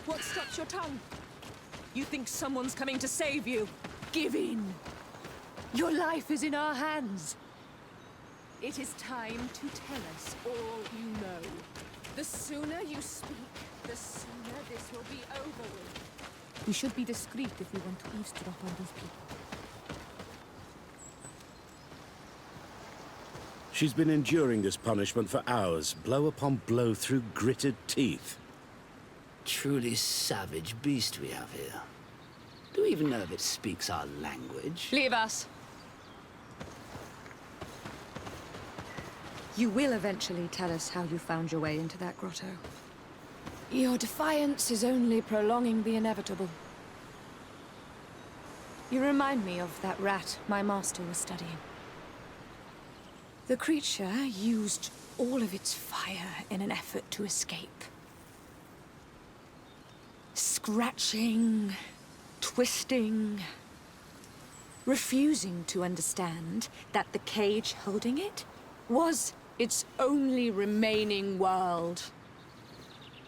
What stops your tongue? You think someone's coming to save you? Give in. Your life is in our hands. It is time to tell us all you know. The sooner you speak, the sooner this will be over with. We should be discreet if we want to eavesdrop on these people. She's been enduring this punishment for hours, blow upon blow through gritted teeth. Truly savage beast we have here. Do we even know if it speaks our language? Leave us. You will eventually tell us how you found your way into that grotto. Your defiance is only prolonging the inevitable. You remind me of that rat my master was studying. The creature used all of its fire in an effort to escape. Scratching, twisting, refusing to understand that the cage holding it was its only remaining world.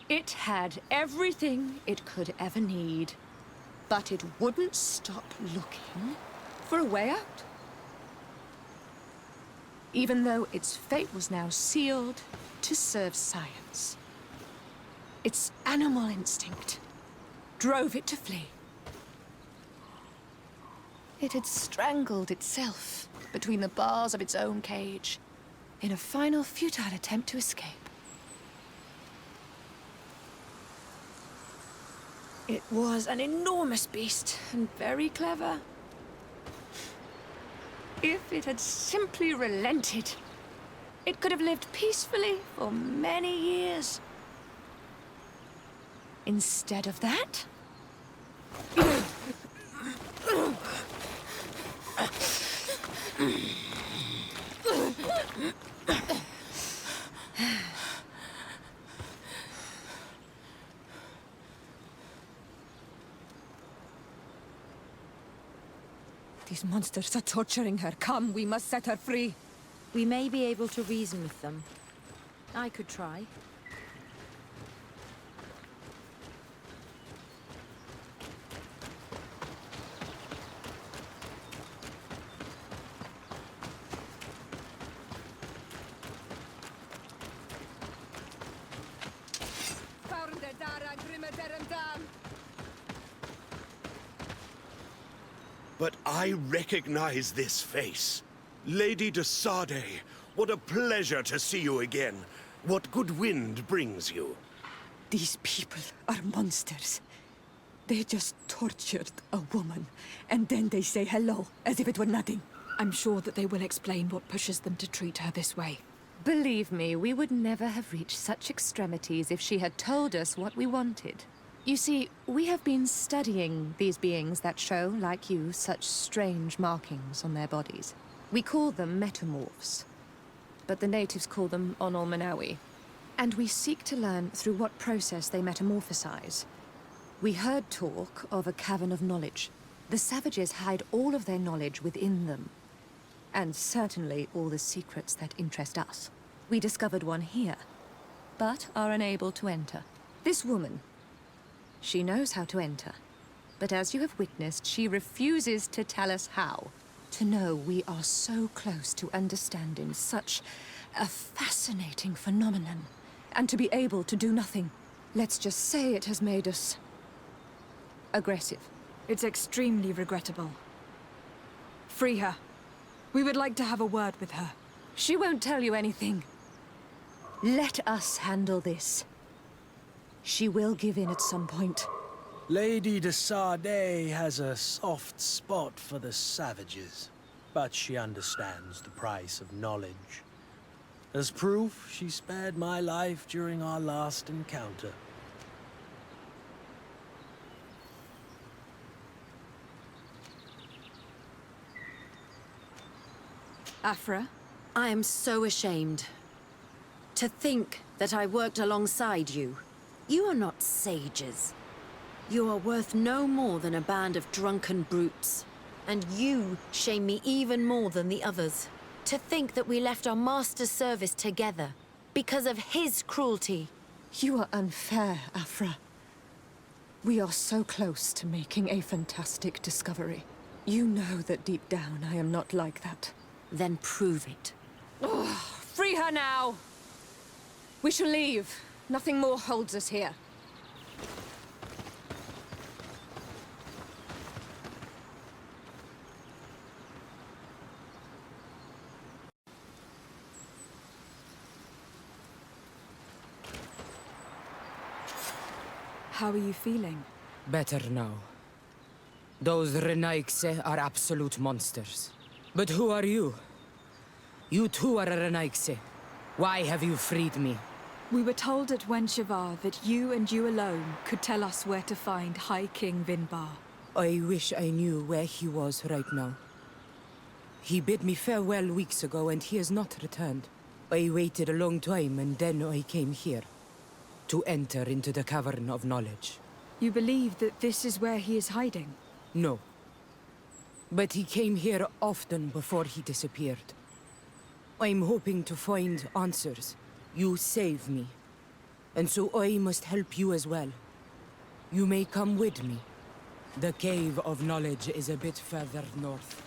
It had everything it could ever need, but it wouldn't stop looking for a way out. Even though its fate was now sealed to serve science. Its animal instinct drove it to flee. It had strangled itself between the bars of its own cage in a final futile attempt to escape. It was an enormous beast and very clever. If it had simply relented, it could have lived peacefully for many years. Instead of that, These monsters are torturing her. Come, we must set her free. We may be able to reason with them. I could try. But I recognize this face. Lady de Sardet, what a pleasure to see you again. What good wind brings you? These people are monsters. They just tortured a woman, and then they say hello, as if it were nothing. I'm sure that they will explain what pushes them to treat her this way. Believe me, we would never have reached such extremities if she had told us what we wanted. You see, we have been studying these beings that show, like you, such strange markings on their bodies. We call them metamorphs, but the natives call them onol-manawi. And we seek to learn through what process they metamorphosize. We heard talk of a cavern of knowledge. The savages hide all of their knowledge within them. And certainly all the secrets that interest us. We discovered one here, but are unable to enter. This woman, she knows how to enter. But as you have witnessed, she refuses to tell us how. To know we are so close to understanding such a fascinating phenomenon. And to be able to do nothing. Let's just say it has made us aggressive. It's extremely regrettable. Free her. We would like to have a word with her. She won't tell you anything. Let us handle this. She will give in at some point. Lady de Sardet has a soft spot for the savages, but she understands the price of knowledge. As proof, she spared my life during our last encounter. Afra? I am so ashamed. To think that I worked alongside you. You are not sages. You are worth no more than a band of drunken brutes. And you shame me even more than the others. To think that we left our master's service together because of his cruelty. You are unfair, Afra. We are so close to making a fantastic discovery. You know that deep down I am not like that. Then prove it. Free her now! We shall leave. Nothing more holds us here. How are you feeling? Better now. Those Renaigse are absolute monsters. But who are you? You too are a Renaigse. Why have you freed me? We were told at Wenshavar that you and you alone could tell us where to find High King Vinbar. I wish I knew where he was right now. He bid me farewell weeks ago and he has not returned. I waited a long time and then I came here. To enter into the Cavern of Knowledge. You believe that this is where he is hiding? No. But he came here often before he disappeared. I'm hoping to find answers. You saved me. And so I must help you as well. You may come with me. The Cave of Knowledge is a bit further north.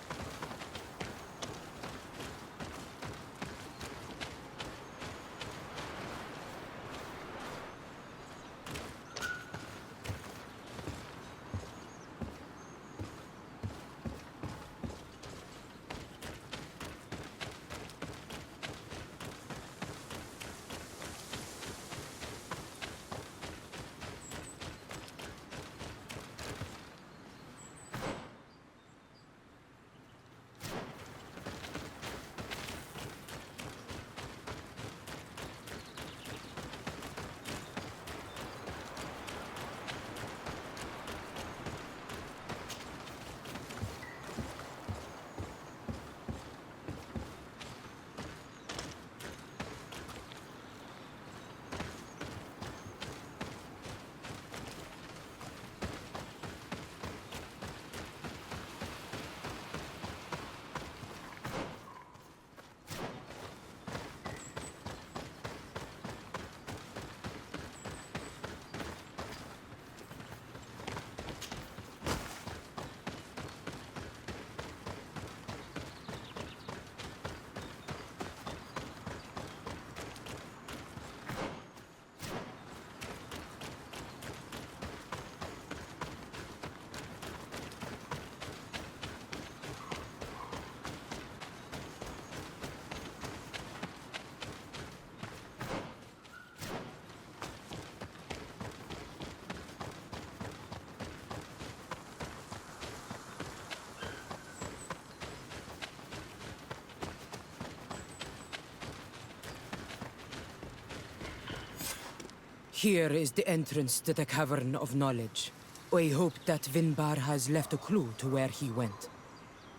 Here is the entrance to the Cavern of Knowledge. I hope that Vinbar has left a clue to where he went.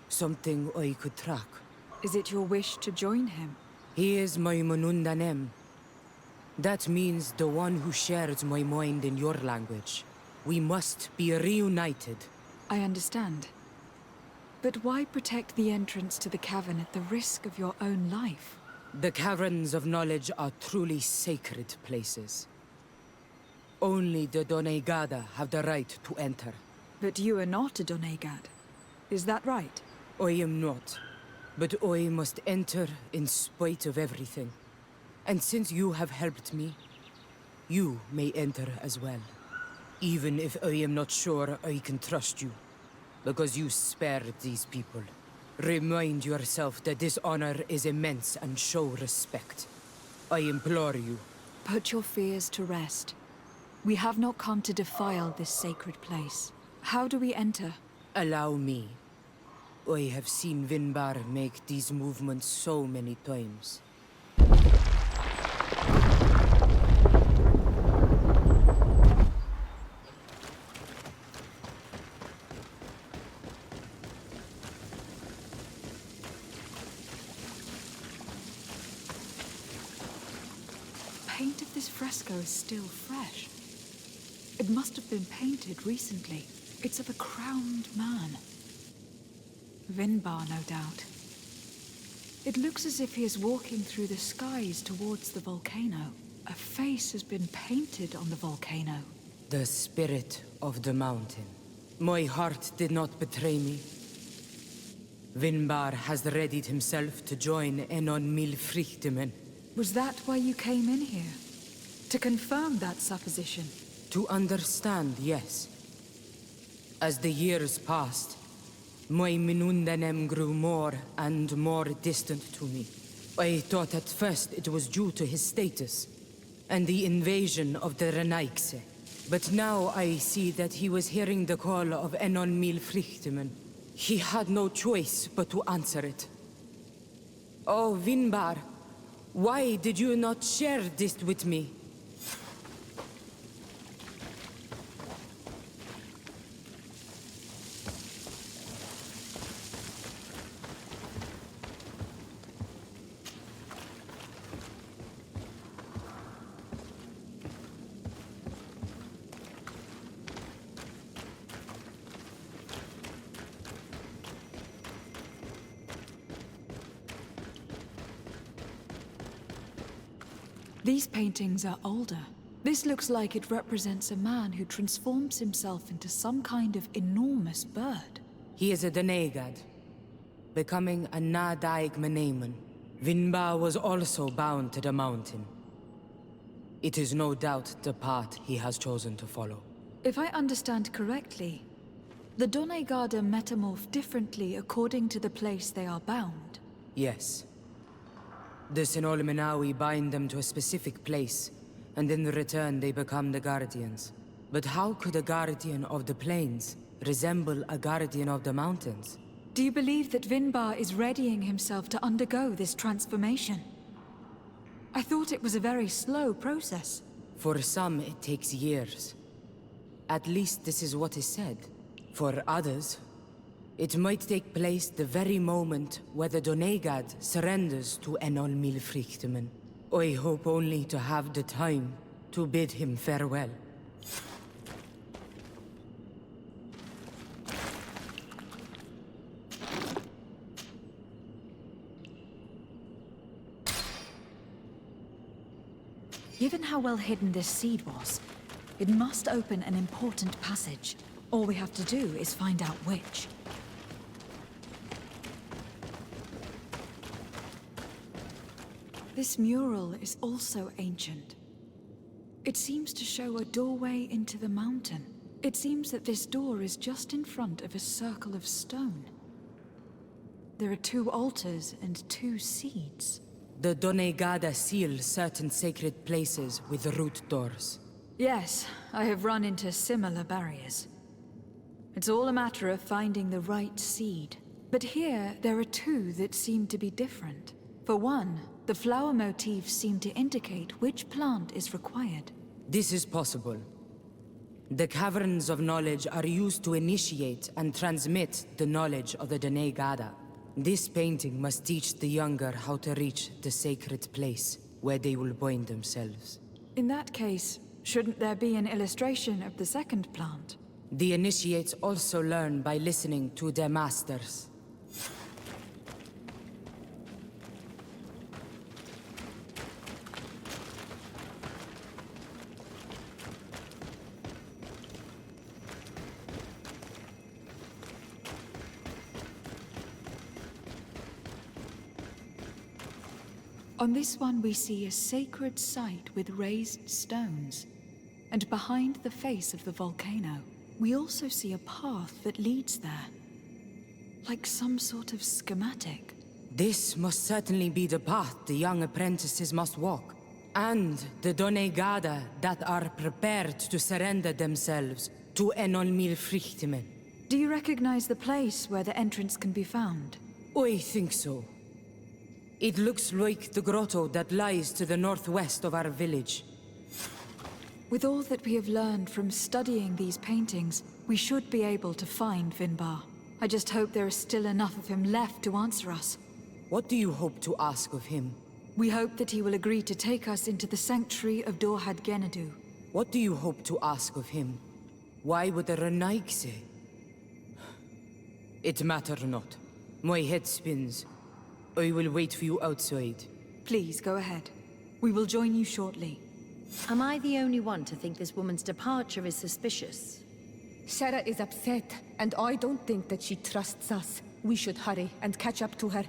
Something I could track. Is it your wish to join him? He is my Manundanem. That means the one who shares my mind in your language. We must be reunited. I understand. But why protect the entrance to the cavern at the risk of your own life? The Caverns of Knowledge are truly sacred places. Only the Doneigada have the right to enter. But you are not a Doneigad. Is that right? I am not. But I must enter in spite of everything. And since you have helped me, you may enter as well. Even if I am not sure I can trust you. Because you spared these people. Remind yourself that this honor is immense and show respect. I implore you. Put your fears to rest. We have not come to defile this sacred place. How do we enter? Allow me. I have seen Vinbar make these movements so many times. Paint of this fresco is still fresh. It must have been painted recently. It's of a crowned man. Vinbar, no doubt. It looks as if he is walking through the skies towards the volcano. A face has been painted on the volcano. The spirit of the mountain. My heart did not betray me. Vinbar has readied himself to join Enon Milfrichtemen. Was that why you came in here? To confirm that supposition? To understand, yes. As the years passed, my Minundanem grew more and more distant to me. I thought at first it was due to his status and the invasion of the Renaigse. But now I see that he was hearing the call of Enon Milfrichtemen. He had no choice but to answer it. Oh, Vinbar, why did you not share this with me? These paintings are older. This looks like it represents a man who transforms himself into some kind of enormous bird. He is a Doneigad, becoming a Nadaing magamen. Vinbar was also bound to the mountain. It is no doubt the path he has chosen to follow. If I understand correctly, the Doneigada metamorph differently according to the place they are bound. Yes. The Sinolmenawi bind them to a specific place, and in return they become the Guardians. But how could a Guardian of the Plains resemble a Guardian of the Mountains? Do you believe that Vinbar is readying himself to undergo this transformation? I thought it was a very slow process. For some, it takes years. At least this is what is said. For others, it might take place the very moment where the Doneigad surrenders to Enon Milfrichtemen. I hope only to have the time to bid him farewell. Given how well hidden this seed was, it must open an important passage. All we have to do is find out which. This mural is also ancient. It seems to show a doorway into the mountain. It seems that this door is just in front of a circle of stone. There are 2 altars and 2 seeds. The Doneigada seal certain sacred places with root doors. Yes, I have run into similar barriers. It's all a matter of finding the right seed. But here, there are 2 that seem to be different. For one, the flower motifs seem to indicate which plant is required. This is possible. The caverns of knowledge are used to initiate and transmit the knowledge of the Dene Gada. This painting must teach the younger how to reach the sacred place where they will bind themselves. In that case, shouldn't there be an illustration of the second plant? The initiates also learn by listening to their masters. On this one we see a sacred site with raised stones. And behind the face of the volcano, we also see a path that leads there. Like some sort of schematic. This must certainly be the path the young apprentices must walk. And the Donegada that are prepared to surrender themselves to Enolmil Frichtimen. Do you recognize the place where the entrance can be found? I think so. It looks like the grotto that lies to the northwest of our village. With all that we have learned from studying these paintings, we should be able to find Vinbar. I just hope there is still enough of him left to answer us. What do you hope to ask of him? We hope that he will agree to take us into the sanctuary of Dorhad Genadu. What do you hope to ask of him? Why would the Renaik say? It matter not. My head spins. I will wait for you outside. Please, go ahead. We will join you shortly. Am I the only one to think this woman's departure is suspicious? Sarah is upset, and I don't think that she trusts us. We should hurry and catch up to her.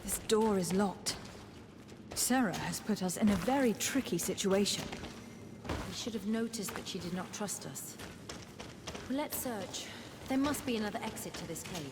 This door is locked. Sarah has put us in a very tricky situation. We should have noticed that she did not trust us. Well, let's search. There must be another exit to this cave.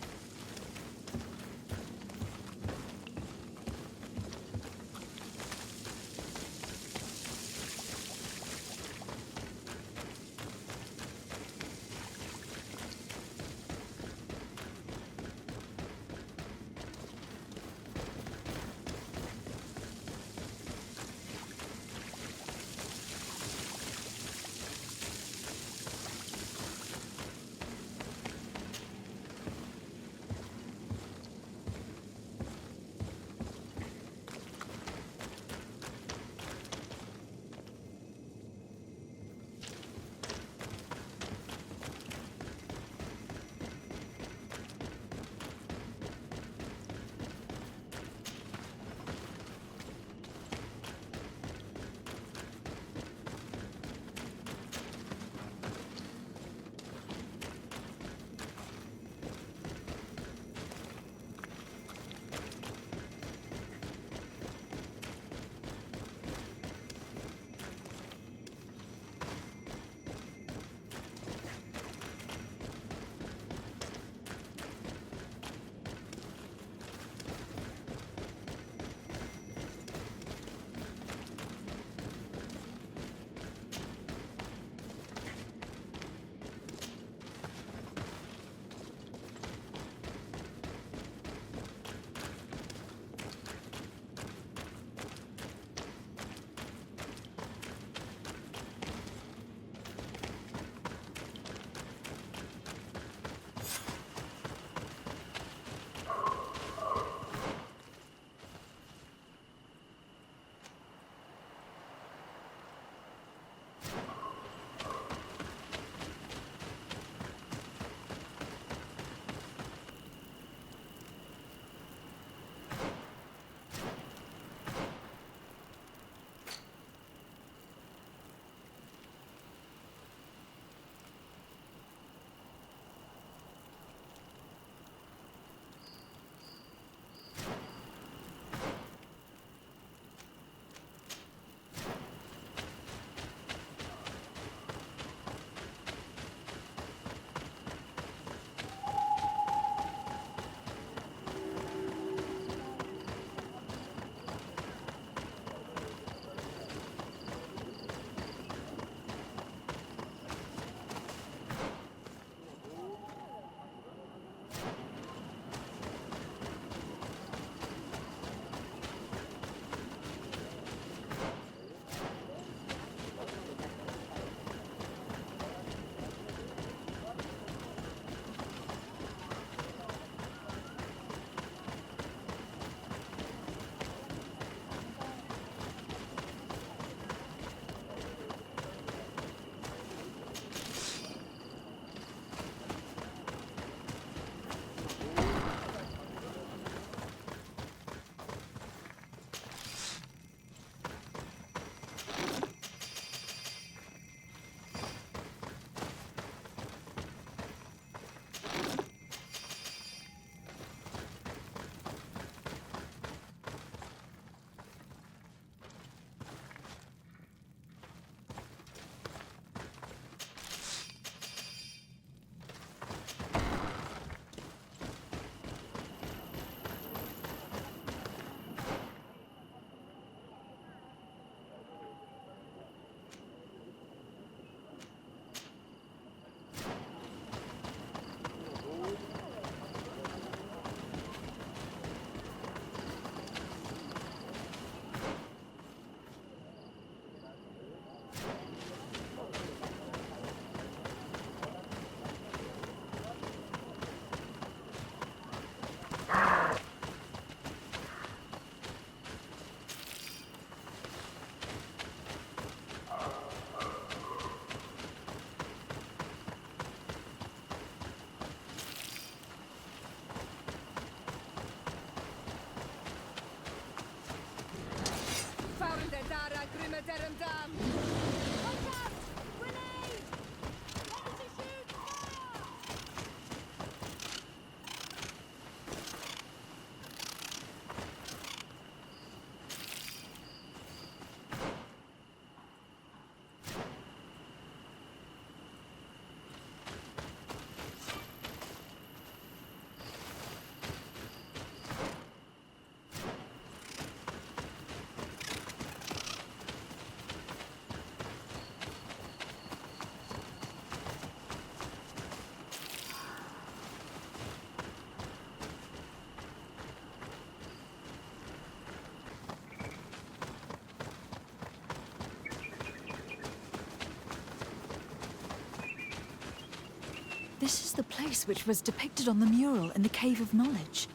This is the place which was depicted on the mural in the Cave of Knowledge.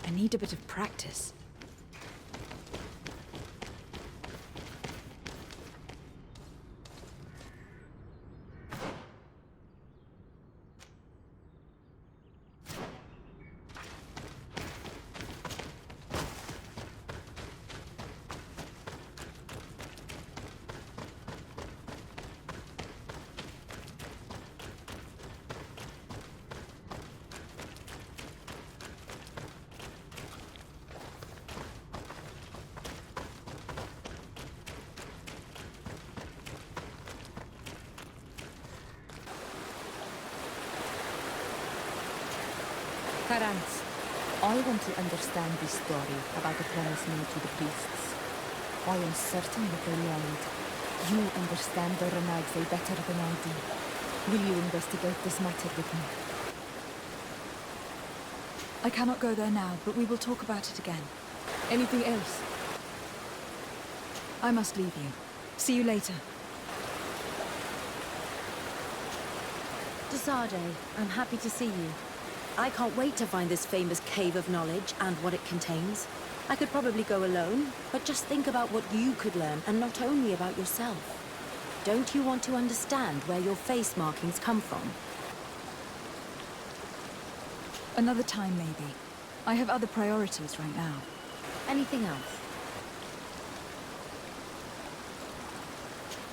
I need a bit of practice. Karans, I want to understand this story about the promise made to the priests. I am certain that they lied. You understand the Renagse better than I do. Will you investigate this matter with me? I cannot go there now, but we will talk about it again. Anything else? I must leave you. See you later. Desarde, I'm happy to see you. I can't wait to find this famous cave of knowledge and what it contains. I could probably go alone, but just think about what you could learn, and not only about yourself. Don't you want to understand where your face markings come from? Another time, maybe. I have other priorities right now. Anything else?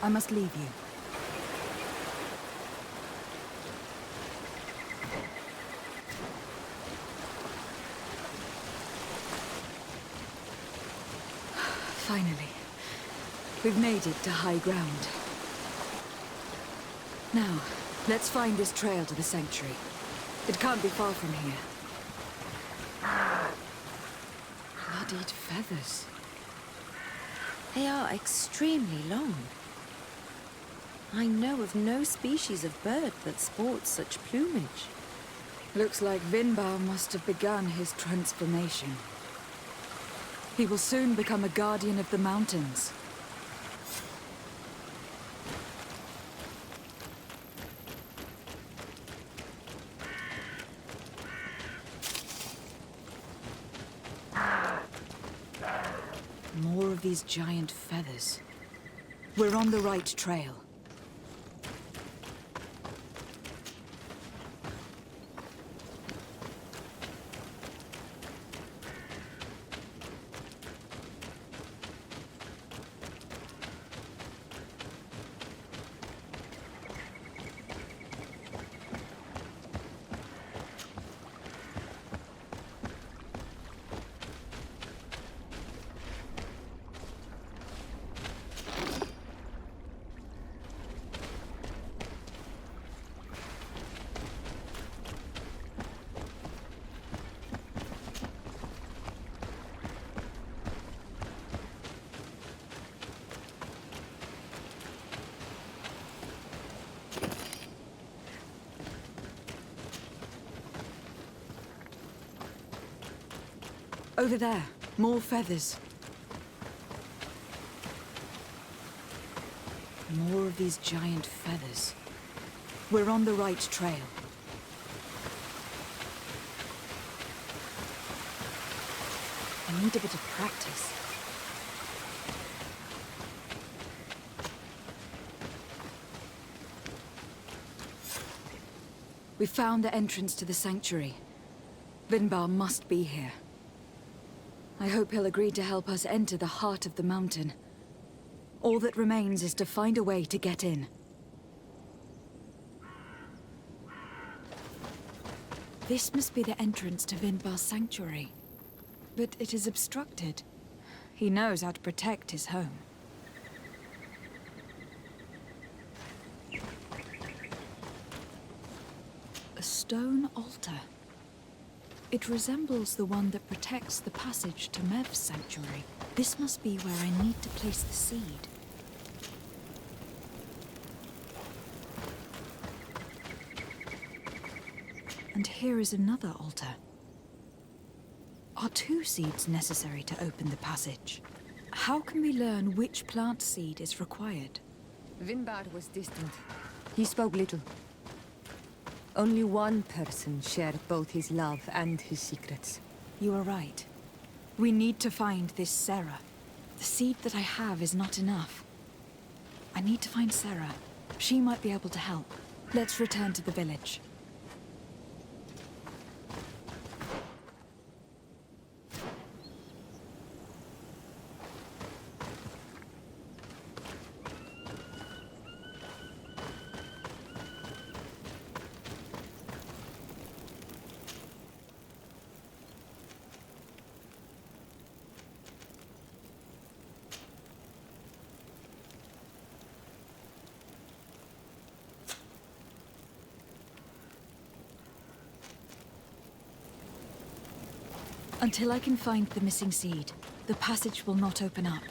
I must leave you. Finally. We've made it to high ground. Now, let's find this trail to the sanctuary. It can't be far from here. Bloodied feathers. They are extremely long. I know of no species of bird that sports such plumage. Looks like Vinbar must have begun his transformation. He will soon become a guardian of the mountains. More of these giant feathers. We're on the right trail. Over there, more feathers. More of these giant feathers. We're on the right trail. I need a bit of practice. We found the entrance to the sanctuary. Vinbar must be here. I hope he'll agree to help us enter the heart of the mountain. All that remains is to find a way to get in. This must be the entrance to Vinbar's sanctuary. But it is obstructed. He knows how to protect his home. A stone altar. It resembles the one that protects the passage to Mev's sanctuary. This must be where I need to place the seed. And here is another altar. Are 2 seeds necessary to open the passage? How can we learn which plant seed is required? Vinbar was distant. He spoke little. Only one person shared both his love and his secrets. You are right. We need to find this Sarah. The seed that I have is not enough. I need to find Sarah. She might be able to help. Let's return to the village. Until I can find the missing seed, the passage will not open up.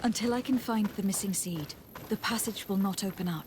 Until I can find the missing seed, the passage will not open up.